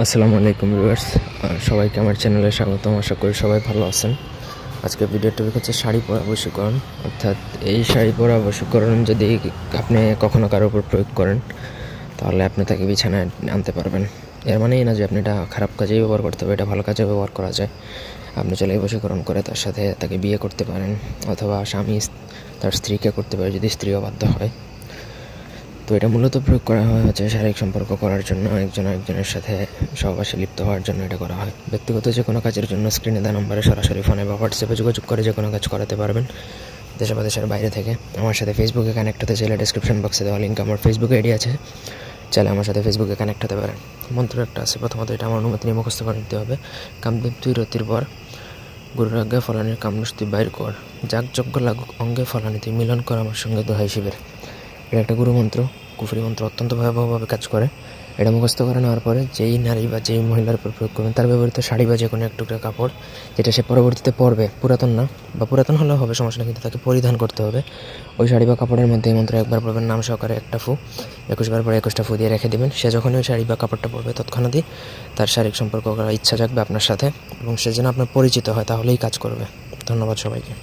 আসসালামু আলাইকুম ভিউয়ার্স, সবাইকে আমার চ্যানেলে স্বাগতম। আশা করি সবাই ভালো আছেন। আজকে ভিডিওর টপিক হচ্ছে শাড়ি পরা বশীকরণ। অর্থাৎ এই শাড়ি পরা বশীকরণ যদি আপনি কখনো কারোর উপর প্রয়োগ করেন তাহলে আপনি তাকে বিছানায় আনতে পারবেন। এর মানেই না যে আপনি এটা খারাপ কাজেই ব্যবহার করতে হবে, এটা ভালো কাজে ব্যবহার করা যায়। আপনি চলে বশীকরণ করে তার সাথে তাকে বিয়ে করতে পারেন, অথবা স্বামী তার স্ত্রীকে করতে পারে যদি স্ত্রী অবাধ্য হয়। তো এটা মূলত প্রয়োগ করা হয় হচ্ছে শারীরিক সম্পর্ক করার জন্য, একজন আরেকজনের সাথে সহবাসে লিপ্ত হওয়ার জন্য এটা করা হয়। ব্যক্তিগত যে কোনো কাজের জন্য স্ক্রিনে দেওয়া নম্বরে সরাসরি ফোনে বা হোয়াটসঅ্যাপে যোগাযোগ করে যে কোনো কাজ করাতে পারবেন, দেশে বা দেশের বাইরে থেকে। আমার সাথে ফেসবুকে কানেক্ট হতে চাইলে ডিসক্রিপশন বক্সে দেওয়া লিঙ্ক আমার ফেসবুক আইডি আছে, চাইলে আমার সাথে ফেসবুকে কানেক্ট হতে পারেন। মন্ত্র একটা আছে, প্রথমত এটা আমার অনুমতি নিয়ে মুখস্থ করে নিতে হবে। কামদেব তুই রতির পর গুরুর আজ্ঞা ফলানির কামনুষ তুই বাইর কর, যাগযজ্ঞ লাগুক অঙ্গে ফলানি তুই মিলন কর আমার সঙ্গে দোহাই শিবের। এটা একটা গুরু মন্ত্র, কুফরি মন্ত্র, অত্যন্ত ভয়াবহভাবে কাজ করে। এটা মুখস্থ করে নেওয়ার পরে যেই নারী বা যেই মহিলার উপর প্রয়োগ করবেন তার ব্যবহৃত শাড়ি বা যে কোনো এক টুকরা কাপড় যেটা সে পরবর্তীতে পরবে, পুরাতন না বা পুরাতন হলেও হবে সমস্যা না, কিন্তু তাকে পরিধান করতে হবে। ওই শাড়ি বা কাপড়ের মধ্যে এই মন্ত্র একবার পড়বেন নাম সহকারে একটা ফু, 21 বার পরে 21টা ফু দিয়ে রেখে দেবেন। সে যখনই ওই শাড়ি বা কাপড়টা পরবে তৎক্ষণাৎই তার শারীরিক সম্পর্ক করার ইচ্ছা জাগবে আপনার সাথে, এবং সে যেন আপনার পরিচিত হয়, তাহলেই কাজ করবে। ধন্যবাদ সবাইকে।